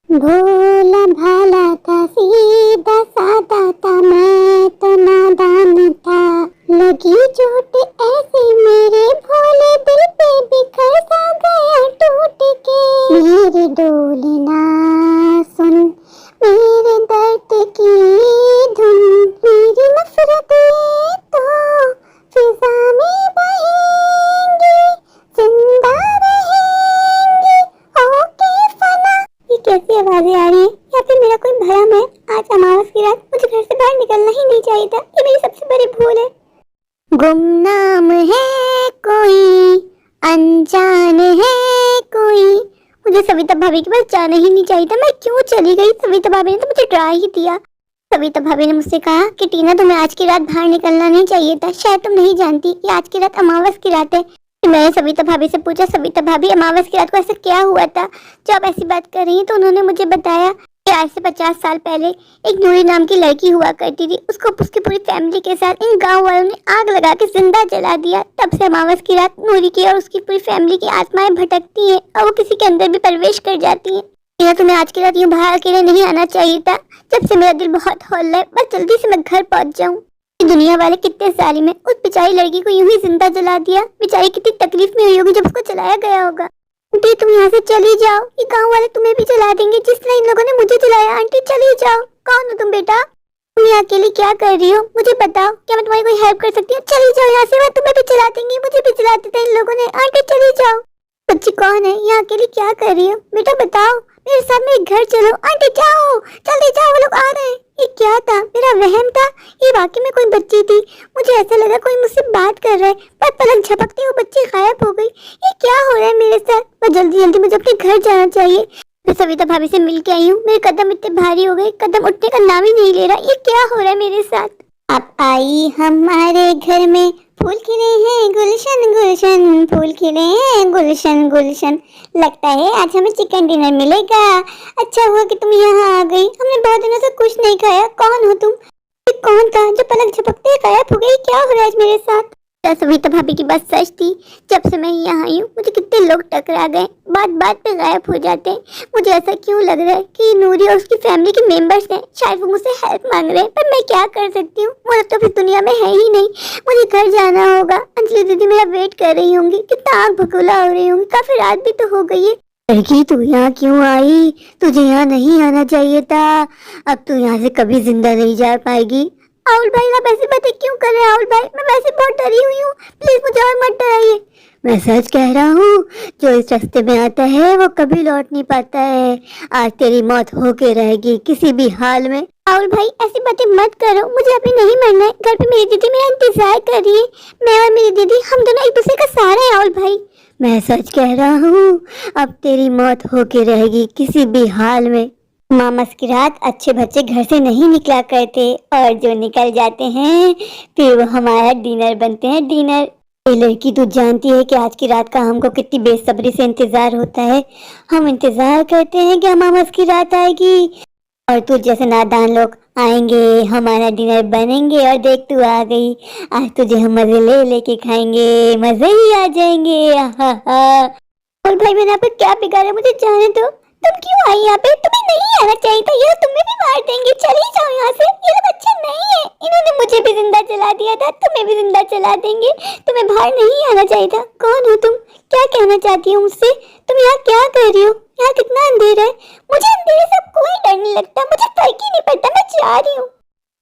भोला भाला था, सीधा साधा था, मैं तो नादान था। लगी चोट ऐसी मेरे भोले दिल पे, बिखर सा गया टूट के। मेरे डोलना सुन, मेरे दर्द की धुन, मेरी नफरतें तो फिजा में बहेंगी, जिंदा रहेंगी होके फना। ये कैसी आवाजें आ रही है? या फिर मेरा कोई भ्रम है? आज अमावस की रात मुझे घर से बाहर निकलना ही नहीं चाहिए था। ये मेरी सबसे बड़ी भूल है। गुमनाम है कोई, अनजान है कोई। मुझे सविता भाभी के पास जाना ही नहीं चाहिए था। मैं क्यों चली गई? सविता भाभी ने तो मुझे डरा ही दिया। सविता भाभी ने मुझसे कहा कि टीना, तुम्हें आज की रात बाहर निकलना नहीं चाहिए था। शायद तुम नहीं जानती कि आज की रात अमावस की रात है। मैंने सविता भाभी से पूछा, सविता भाभी अमावस की रात को ऐसा क्या हुआ था जो आप ऐसी बात कर रही हैं? तो उन्होंने मुझे बताया कि आज से 50 साल पहले एक नूरी नाम की लड़की हुआ करती थी। उसको उसकी पूरी फैमिली के साथ इन गांव वालों ने आग लगा के जिंदा जला दिया। तब से अमावस की रात नूरी की और उसकी पूरी फैमिली की आत्माएं भटकती हैं और वो किसी के अंदर भी प्रवेश कर जाती हैं। टीना, तुम्हें आज की रात यूं बाहर अकेले नहीं आना चाहिए था। जब से मेरा दिल बहुत हौल है, बस जल्दी से मैं घर पहुंच जाऊं। दुनिया वाले कितने जालिम हैं। उस बेचारी लड़की को यूं ही जिंदा जला दिया। बेचारी कितनी तकलीफ में हुई होगी जब उसको जलाया गया होगा। आंटी, तुम यहाँ से चली जाओ, ये गांव वाले तुम्हें भी जला देंगे जिस तरह इन लोगों ने मुझे जलाया। आंटी चली जाओ। कौन हो तुम बेटा? तुम यहाँ अकेली क्या कर रही हो? मुझे बताओ, क्या मैं तुम्हारी कोई हेल्प कर सकती हूँ? चली जाओ यहाँ से, मैं तुम्हें भी जला देंगी। मुझे भी जला देते इन लोगों ने। आंटी चली जाओ। बच्ची कौन है? यहाँ अकेली क्या कर रही हो? बेटा बताओ, मेरे साथ मेरे घर चलो। आंटी जाओ, जल्दी जाओ, वो लोग आ रहे हैं। ये क्या था? मेरा वहम था? ये वाकई में कोई बच्ची थी? मुझे ऐसा लगा कोई मुझसे बात कर रहा है, पर पलक झपकते वो बच्ची गायब हो गई। ये क्या हो रहा है मेरे साथ? पर जल्दी जल्दी मुझे अपने घर जाना चाहिए। मैं सविता भाभी से मिल के आई हूँ। मेरे कदम इतने भारी हो गए, कदम उठने का नाम ही नहीं ले रहा। ये क्या हो रहा है मेरे साथ? आप आई हमारे घर में, फूल खिले हैं गुलशन गुलशन, फूल खिले हैं गुलशन गुलशन। लगता है आज हमें चिकन डिनर मिलेगा। अच्छा हुआ कि तुम यहाँ आ गई। हमने बहुत दिनों से कुछ नहीं खाया। कौन हो तुम? ये कौन था जो पलक झपकते गायब हो गई? क्या हो रहा है आज मेरे साथ? सविता भाभी की बात सच थी। जब से मैं यहाँ आई हूँ मुझे कितने लोग टकरा गए, बात बात पे गायब हो जाते हैं। मुझे ऐसा क्यों लग रहा है कि नूरी और उसकी फैमिली के मेंबर्स हैं, शायद वो मुझसे हेल्प मांग रहे हैं। पर मैं क्या कर सकती हूँ? वो तो फिर दुनिया में है ही नहीं। मुझे घर जाना होगा। अंजलि दीदी मेरा वेट कर रही होंगी, कितना आग भगोला हो रही होंगी। काफी रात भी तो हो गई है। लड़की, तू यहाँ क्यों आई? तुझे यहाँ नहीं आना चाहिए था। अब तू यहाँ से कभी जिंदा नहीं जा पाएगी। राहुल भाई, आप ऐसी बातें क्यों कर रहे हैं? राहुल भाई, मैं वैसे बहुत डरी हुई हूँ। प्लीज मुझे और मत डराइए। मैं सच कह रहा हूँ, जो इस रास्ते में आता है वो कभी लौट नहीं पाता है। आज तेरी मौत होके रहेगी किसी भी हाल में। राहुल भाई, ऐसी बातें मत करो। मुझे अभी नहीं मरना है। घर पे मेरी दीदी मेरा इंतजार कर रही है। मैं और मेरी दीदी, हम दोनों एक दूसरे का सहारा है। राहुल भाई, मैं सच कह रहा हूँ, अब तेरी मौत होके रहेगी किसी भी हाल में। अमावस की रात अच्छे बच्चे घर से नहीं निकला करते, और जो निकल जाते हैं फिर वो हमारा डिनर बनते हैं, डिनर। ये लड़की, तू जानती है कि आज की रात का हमको कितनी बेसब्री से इंतजार होता है। हम इंतजार करते हैं कि अमावस की रात आएगी और तू जैसे नादान लोग आएंगे, हमारा डिनर बनेंगे, और देख तू आ गई। आज तुझे हम मजे ले लेके खाएंगे, मजे ही आ जाएंगे। और भाई, मैंने आपको क्या बिगाड़ा? मुझे जाने दो। तुम क्यों आई यहाँ पे? तुम्हें नहीं आना चाहिए था। ये तुम्हें भी मार देंगे। चली जाओ यहाँ से। ये लोग अच्छे नहीं है। इन्होंने मुझे भी जिंदा जला दिया था, तुम्हें भी जिंदा जला देंगे। तुम्हें बाहर नहीं आना चाहिए था। कौन हो तुम? क्या कहना चाहती हो मुझसे? तुम यहाँ क्या कर रही हो? यहाँ कितना अंधेरा है। मुझे अंधेरे से कोई डर नहीं लगता। मुझे फर्क ही नहीं पड़ता। मैं जा रही हूँ।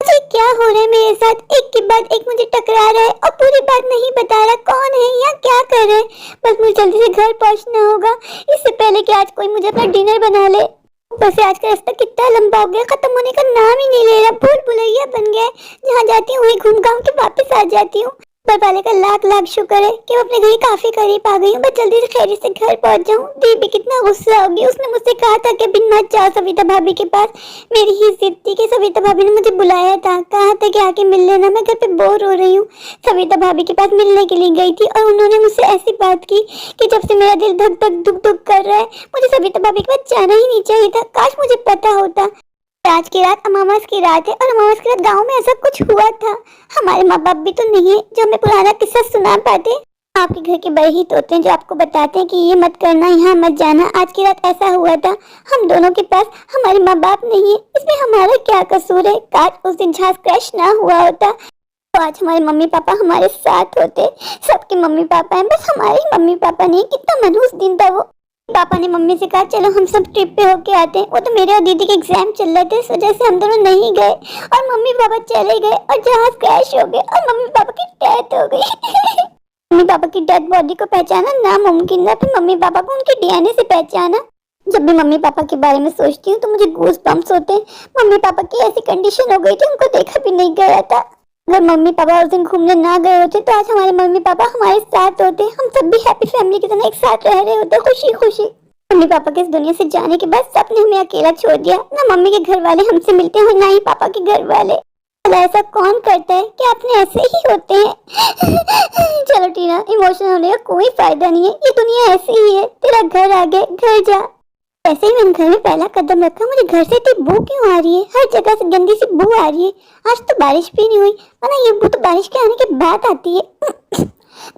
मुझे क्या हो रहा है मेरे साथ? एक के बाद एक मुझे टकरा रहा है और पूरी बात नहीं बता रहा। कौन है यहाँ? क्या कर रहे हैं? बस मुझे जल्दी से घर पहुँचना होगा, इससे पहले कि आज कोई मुझे अपना डिनर बना ले। बस आज का रास्ता कितना लंबा हो गया, खत्म होने का नाम ही नहीं ले रहा। भूल भुलैया बन गया। जहाँ जाती हूँ वहीं घूम घाम के वापस आ जाती हूँ। ऊपर वाले का लाख लाख शुक्र है कि मैं अपने घर काफी करीब आ गई हूँ। मैं जल्दी से खैरियत से घर पहुँच जाऊँ। दीदी कितना गुस्सा होगी। उसने मुझसे कहा था कि बिन मत जाओ सविता भाभी के पास। मेरी ही जिद थी कि सविता भाभी ने मुझे बुलाया था, कहा था कि आके मिल लेना। मैं घर पे बोर हो रही हूँ। सविता भाभी के पास मिलने के लिए गई थी और उन्होंने मुझसे ऐसी बात की कि जब से मेरा दिल धक धक दुख दुख कर रहा है, मुझे सविता भाभी के पास जाना ही नहीं चाहिए था। काश मुझे पता होता। आज की रात अमावस की रात है और अमावस की रात गांव में ऐसा कुछ हुआ था। हमारे माँ बाप भी तो नहीं है जो हमें पुराना किस्सा सुना पाते। आपके घर के बड़े ही तोते हैं जो आपको बताते हैं कि ये मत करना, यहाँ मत जाना। आज की रात ऐसा हुआ था, हम दोनों के पास हमारे माँ बाप नहीं है, इसमें हमारा क्या कसूर है। काश उस दिन झांस क्रैश ना हुआ होता तो आज हमारे मम्मी पापा हमारे साथ होते। सबके मम्मी पापा हैं, बस हमारे ही मम्मी पापा नहीं। कितना मनहूस दिन था वो। पापा ने मम्मी से कहा चलो हम सब ट्रिप पे होके आते हैं। वो तो मेरे और दीदी के एग्जाम चल रहे थे, इस वजह से हम दोनों नहीं गए और मम्मी पापा चले गए और जहाज क्रैश हो गए और मम्मी पापा की डेथ हो गई। मम्मी पापा की डेड बॉडी को पहचाना नामुमकिन है, फिर मम्मी पापा को उनके डीएनए से पहचाना। जब भी मम्मी पापा के बारे में सोचती हूँ तो मुझे गूज बम्प्स होते हैं। मम्मी पापा की ऐसी कंडीशन हो गई थी, उनको देखा भी नहीं गया था। अगर मम्मी पापा उस दिन घूमने ना गए होते तो आज हमारे मम्मी पापा हमारे साथ होते, हम सब भी हैप्पी फैमिली की तरह एक साथ रह रहे होते खुशी खुशी। मम्मी पापा के इस दुनिया से जाने के बाद सबने हमें अकेला छोड़ दिया। ना मम्मी के घर वाले हमसे मिलते हैं और ना ही पापा के घर वाले। ऐसा कौन करता है कि अपने ऐसे ही होते हैं। चलो टीना, इमोशनल होने का कोई फायदा नहीं है, ये दुनिया ऐसी ही है। तेरा घर आ गए, घर जा। ऐसे ही मैंने घर में पहला कदम रखा, मुझे घर से इतनी बू क्यों आ रही है, हर जगह से गंदी सी बू आ रही है। आज तो बारिश भी नहीं हुई, वरना ये बू तो बारिश के आने के बाद आती है।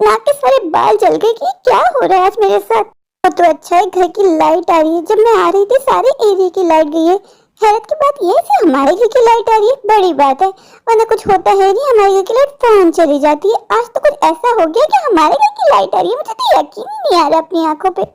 नाक के सारे बाल जल गए कि क्या हो रहा है आज मेरे साथ। तो अच्छा है घर की लाइट आ रही है, जब मैं आ रही थी सारे एरिया की लाइट गई है। हैरत की बात ये है हमारे घर की लाइट आ रही है, बड़ी बात है, वरना कुछ होता है नहीं, हमारे घर की लाइट फौरन चली जाती है। आज तो कुछ ऐसा हो गया कि हमारे घर की लाइट आ रही है, मुझे तो यकीन ही नहीं आ रहा अपनी आंखों पे।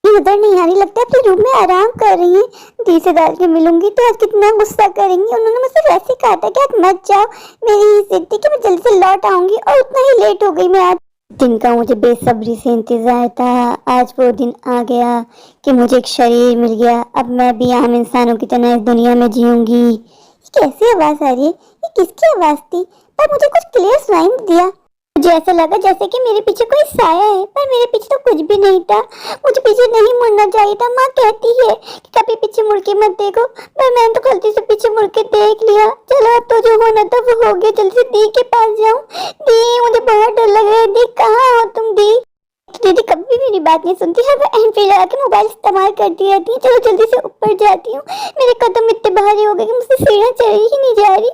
नजर नहीं आ रही, लगता है अपने रूम में आराम कर रही है। दी से डाल के मिलूंगी तो आज कितना गुस्सा करेंगी। उन्होंने मुझसे वैसे कहा था कि आप मत जाओ, मेरी ही जिद थी कि मैं जल्दी से लौट आऊंगी और उतना ही लेट हो गई मैं आज। दिन का मुझे बेसब्री से इंतजार था, आज वो दिन आ गया कि मुझे एक शरीर मिल गया। अब मैं भी आम इंसानों की तरह इस दुनिया में जीऊंगी। ये कैसी आवाज आ रही है, ये किसकी आवाज थी? पर मुझे कुछ क्लियर सुनाई नहीं दिया। मुझे ऐसा लगा जैसे कि मेरे पीछे कोई साया है, पर मेरे पीछे तो कुछ भी नहीं था। मुझे पीछे नहीं मुड़ना चाहिए था। माँ कहती है कि कभी पीछे मुड़ के मत देखो, पर मैंने तो गलती से पीछे मुड़ के देख लिया। चलो अब तो जो होना था वो हो गया, जल्दी से दी के पास जाऊं। दी, मुझे बहुत डर लग रहा है। दी, कहाँ हो तुम? दी, दीदी कभी भी मेरी बात नहीं सुनती है, वो एंड पे जाके मोबाइल इस्तेमाल करती रहती है। चलो जल्दी से ऊपर जाती हूँ, मेरे कदम इतने भारी हो गए कि मुझसे सीढ़ियाँ चढ़ी ही नहीं जा रही।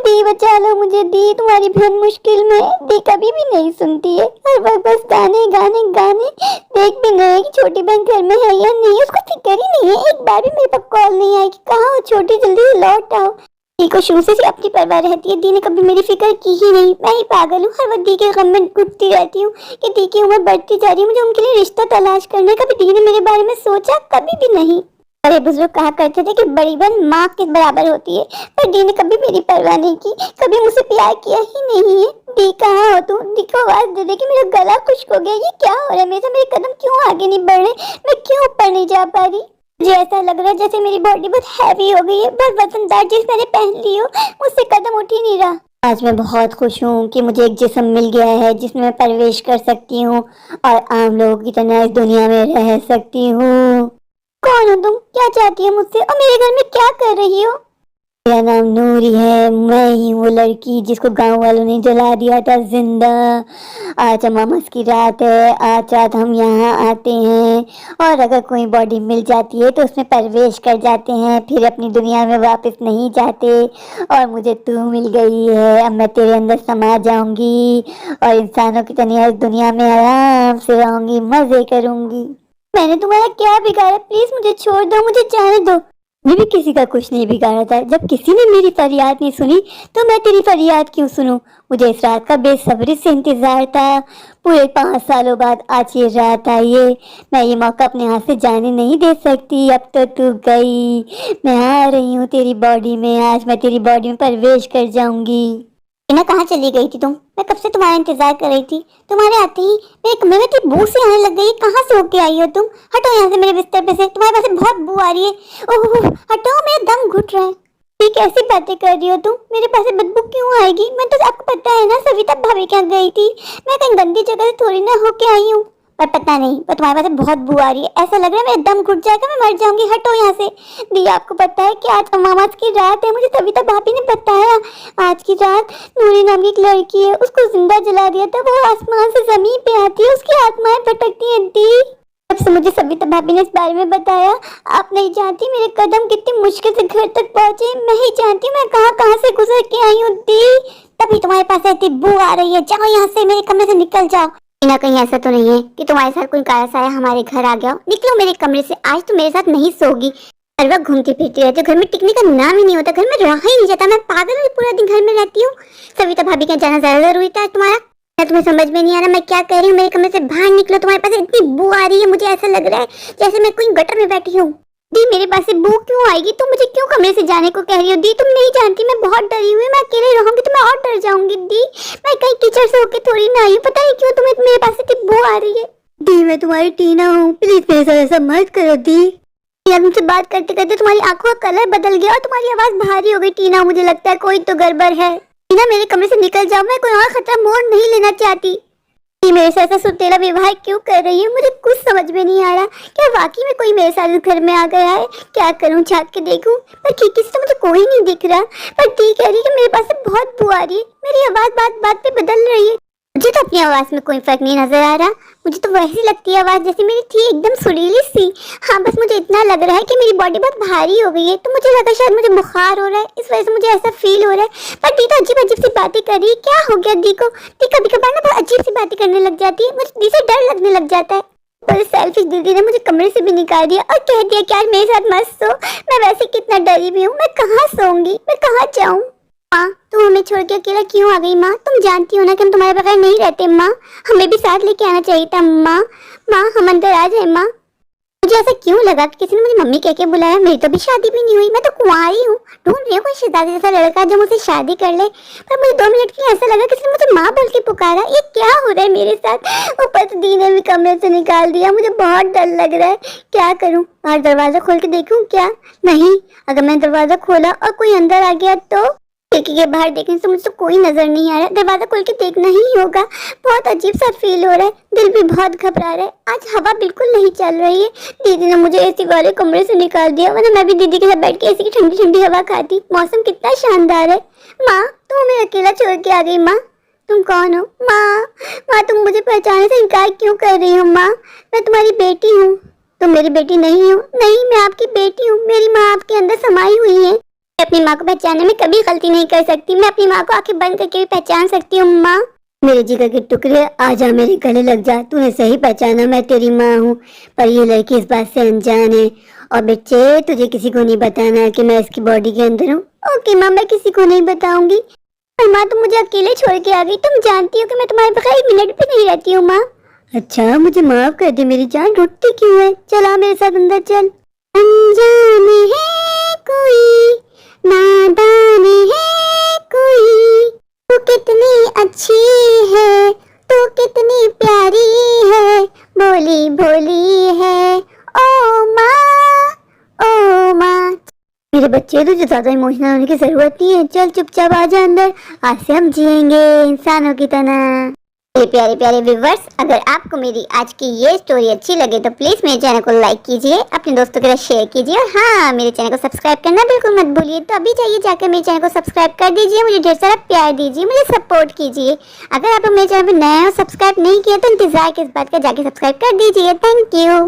दी बचा लो मुझे, दी तुम्हारी बहुत मुश्किल में। दी कभी भी नहीं सुनती है, हर वक्त बस गाने गाने गाने। देख भी नहीं कि छोटी बहन घर में है या नहीं, उसको फिक्र ही नहीं है। एक बार भी मेरे पास कॉल नहीं आई कि कहाँ हो छोटी, जल्दी से लौट आओ। दी को शुरू से अपनी परवाह रहती है, दी ने कभी मेरी फिक्र की ही नहीं। मैं ही पागल हूँ, हर वक्त दी के गम में घुटती रहती हूँ कि दी की उम्र बढ़ती जा रही है, मुझे उनके लिए रिश्ता तलाश करना है। कभी दी ने मेरे बारे में सोचा? कभी भी नहीं। बड़े बुजुर्ग कहा करते थे कि बड़ी बहन माँ के बराबर होती है, पर दी ने कभी मेरी परवाह नहीं की, कभी मुझसे प्यार किया ही नहीं है। दी कहाँ हो तुम? दी को आवाज दे दे कि मेरा गला खुश्क हो गया। ये क्या हो रहा है मेरे साथ? मेरे कदम क्यों आगे नहीं बढ़ रहे? मैं क्यों ऊपर नहीं जा पा रही? मुझे ऐसा लग रहा है जैसे मेरी बॉडी बहुत हैवी हो गई है, बहुत वजनदार चीज मैंने पहन ली हो, मुझसे कदम उठ ही नहीं रहा। आज मैं बहुत खुश हूँ कि मुझे एक जिस्म मिल गया है जिसमें मैं प्रवेश कर सकती हूँ और आम लोगों की तरह इस दुनिया में रह सकती हूँ। कौन हो तुम? क्या चाहती हो मुझसे और मेरे घर में क्या कर रही हो? मेरा नाम नूरी है, मैं ही वो लड़की जिसको गांव वालों ने जला दिया था जिंदा। आज अमावस की रात है, आज रात हम यहाँ आते हैं और अगर कोई बॉडी मिल जाती है तो उसमें प्रवेश कर जाते हैं, फिर अपनी दुनिया में वापस नहीं जाते। और मुझे तू मिल गई है, अब मैं तेरे अंदर समा जाऊंगी और इंसानों की तरह इस दुनिया में आराम से रहूंगी, मजे करूंगी। मैंने तुम्हारा क्या बिगाड़ा? प्लीज मुझे छोड़ दो, मुझे जाने दो। मैं भी किसी का कुछ नहीं बिगाड़ा था। जब किसी ने मेरी फरियाद नहीं सुनी तो मैं तेरी फरियाद क्यों सुनूं? मुझे इस रात का बेसब्री से इंतजार था। पूरे 5 सालों बाद आज ये रात आई है। मैं ये मौका अपने हाथ से जाने नहीं दे सकती। अब तो तू गई, मैं आ रही हूँ तेरी बॉडी में। आज मैं तेरी बॉडी में प्रवेश कर जाऊंगी। ना कहाँ चली गई थी तुम? मैं कब से तुम्हारा इंतजार कर रही थी। तुम्हारे आते ही मेरे कमरे में इतनी बू से आने लग गई। कहाँ से होके आई हो तुम? हटो यहाँ से मेरे बिस्तर पे से, तुम्हारे पास से बहुत बू आ रही है। ओह हटो, मेरा दम घुट रहा है। ये कैसी बातें कर रही हो तुम? मेरे पास से बदबू क्यों आएगी? मैं तो आपको पता है ना सविता भाभी के यहाँ गई थी, मैं कहीं गंदी जगह से थोड़ी ना होके आई हूँ। पर पता नहीं, पर तुम्हारे पास बहुत बू आ रही है। ऐसा लग रहा है मेरा दम घुट जाएगा, मैं मर जाऊंगी। हटो यहाँ से। दी आपको पता है कि आज अमावस की रात है, मुझे सविता भाभी ने बताया। आज की रात नूरी नाम की एक लड़की है, उसको जिंदा जला दिया था। वो आसमान से जमीन पे आती है, उसकी आत्माएं भटकती हैं। दी जब से मुझे सविता भाभी ने इस बारे में बताया, आप नहीं जानती मेरे कदम कितनी मुश्किल से घर तक पहुंचे। मैं ही जानती हूँ मैं कहाँ कहाँ से गुजर के आई हूँ। दी तभी तुम्हारे पास ऐसी बू आ रही है। जाओ यहाँ से, मेरे कमरे से निकल जाओ। ना कहीं ऐसा तो नहीं है कि तुम्हारे साथ कोई काला साया हमारे घर आ गया हो। निकलो मेरे कमरे से, आज तो मेरे साथ नहीं सोगी। हर वक्त घूमती फिरती रहती हो, घर में टिकने का नाम ही नहीं होता, घर में रहा ही नहीं जाता। मैं पागल हूँ, पूरा दिन घर में रहती हूँ। सविता भाभी का जाना ज्यादा जरूरी था तुम्हारा? तुम्हें समझ में नहीं आ रहा मैं क्या कह रही हूँ? मेरे कमरे से बाहर निकलो, तुम्हारे पास इतनी बू आ रही है, मुझे ऐसा लग रहा है जैसे मैं कोई गटर में बैठी हूँ। दी मेरे पास से बू क्यों आएगी? तुम मुझे क्यों कमरे से जाने को कह रही हो? दी तुम नहीं जानती मैं बहुत डरी हुई, मैं अकेले रहूंगी तो मैं और डर जाऊंगी। दी मैं कहीं कीचड़ से होके थोड़ी ना आई हूँ, पता नहीं क्यों तुम्हें मेरे पास से बू आ रही है। दी मैं तुम्हारी टीना हूँ, प्लीज मेरे साथ ऐसा मत करो। दी यार मुझसे बात करते करते तुम्हारी आंखों का कलर बदल गया और तुम्हारी आवाज भारी हो गई। टीना मुझे लगता है कोई तो गड़बड़ है। टीना मेरे कमरे से निकल जाओ, मैं कोई और खतरा मोड़ नहीं लेना चाहती। मेरे साथ ऐसा सुतेला व्यवहार क्यों कर रही है? मुझे कुछ समझ में नहीं आ रहा। क्या वाकई में कोई मेरे साथ इस घर में आ गया है? क्या करूं, झाँक के देखूं? पर खिड़की से तो मुझे कोई नहीं दिख रहा। पर दी कह रही है कि मेरे पास से बहुत बू आ रही है। मेरी आवाज बात बात पे बदल रही है। मुझे तो अपनी आवाज में कोई फर्क नहीं नजर आ रहा। मुझे तो वैसी लगती है आवाज जैसी मेरी थी, एकदम सुरीली सी। हाँ बस मुझे इतना लग रहा है कि मेरी बॉडी बहुत भारी हो गई है, तो मुझे लगा शायद मुझे बुखार हो रहा है, इस वजह से मुझे ऐसा फील हो रहा है। पर दी तो अजीब अजीब सी बातें कर रही है। क्या हो गया दी को? दी कभी कभार ना बहुत अजीब सी बातें करने लग जाती है, मुझे दी से डर लगने लग जाता है। पर सेल्फिश दीदी ने मुझे कमरे से भी निकाल दिया और कह दिया कि आज मेरे साथ मत सो। मैं वैसे कितना डरी हुई हूँ, मैं कहाँ सोऊंगी, मैं कहाँ जाऊँ? माँ तुम हमें छोड़ के अकेला क्यों आ गई? माँ तुम जानती हो ना कि हम तुम्हारे बगैर नहीं रहते। माँ हमें भी साथ लेके आना चाहिए था। माँ माँ हम अंदर आ जाए। माँ मुझे ऐसा क्यों लगा कि किसी ने मुझे मम्मी कह के बुलाया? मेरी तो भी शादी भी नहीं हुई, मैं तो कुंवारी हूँ। ढूंढ रही हूँ कोई शहजादी जैसा लड़का जो मुझसे शादी कर ले। पर मुझे 2 मिनट के लिए ऐसा लगा किसी ने मुझे माँ बोल के पुकारा। ये क्या हो रहा है मेरे साथ? ऊपर से दी ने भी कमरे से निकाल दिया। मुझे बहुत डर लग रहा है, क्या करूँ? बाहर दरवाजा खोल के देखूँ क्या? नहीं, अगर मैंने दरवाजा खोला और कोई अंदर आ गया तो? खिड़की के बाहर देखने से मुझे तो कोई नजर नहीं आ रहा। दरवाजा खोल के देखना ही होगा। बहुत अजीब सा फील हो रहा है, दिल भी बहुत घबरा रहा है। आज हवा बिल्कुल नहीं चल रही है। दीदी ने मुझे एसी वाले कमरे से निकाल दिया, वरना मैं भी दीदी के साथ बैठ के एसी की ठंडी ठंडी हवा खाती। मौसम कितना शानदार है। माँ तुम हमें अकेला छोड़ के आ गई। माँ तुम कौन हो? माँ तुम मुझे पहचानने से इनकार क्यों कर रही हो? माँ मैं तुम्हारी बेटी हूँ। तुम मेरी बेटी नहीं हो? नहीं मैं आपकी बेटी हूँ। मेरी माँ आपके अंदर समाई हुई है। अपनी माँ को पहचानने में कभी गलती नहीं कर सकती। मैं अपनी माँ को आंखें बंद करके भी पहचान सकती हूँ। माँ मेरे जिगर के टुकड़े आजा, मेरे गले लग जा। तूने सही पहचाना, मैं तेरी माँ हूँ। पर ये लड़की इस बात से अनजान है। और बच्चे तुझे किसी को नहीं बताना कि मैं इसकी बॉडी के अंदर हूँ। ओके माँ मैं किसी को नहीं बताऊंगी। पर माँ तुम मुझे अकेले छोड़ के आ गई। तुम जानती हो कि मैं तुम्हारे बगैर 1 मिनट भी नहीं रहती हूँ। माँ अच्छा मुझे माफ कर दे मेरी जान, रुकती क्यों है? चल आ मेरे साथ अंदर चल। अनजान है कोई, नादान है कोई, तू कितनी अच्छी है, तू कितनी प्यारी है, भोली भोली है। ओ माँ ओ माँ। मेरे बच्चे तुझे ज्यादा इमोशनल होने की जरूरत नहीं है। चल चुपचाप आ जा अंदर, आज से हम जिएंगे इंसानों की तरह। ये प्यारे प्यारे व्यूवर्स, अगर आपको मेरी आज की ये स्टोरी अच्छी लगे तो प्लीज मेरे चैनल को लाइक कीजिए, अपने दोस्तों के साथ शेयर कीजिए और हाँ मेरे चैनल को सब्सक्राइब करना बिल्कुल मत भूलिए। तो अभी जाइए जाकर मेरे चैनल को सब्सक्राइब कर दीजिए, मुझे ढेर सारा प्यार दीजिए, मुझे सपोर्ट कीजिए। अगर आप मेरे चैनल पर नए हो, सब्सक्राइब नहीं किया तो इंतजार किस बात का, जाके सब्सक्राइब कर दीजिए। Thank you.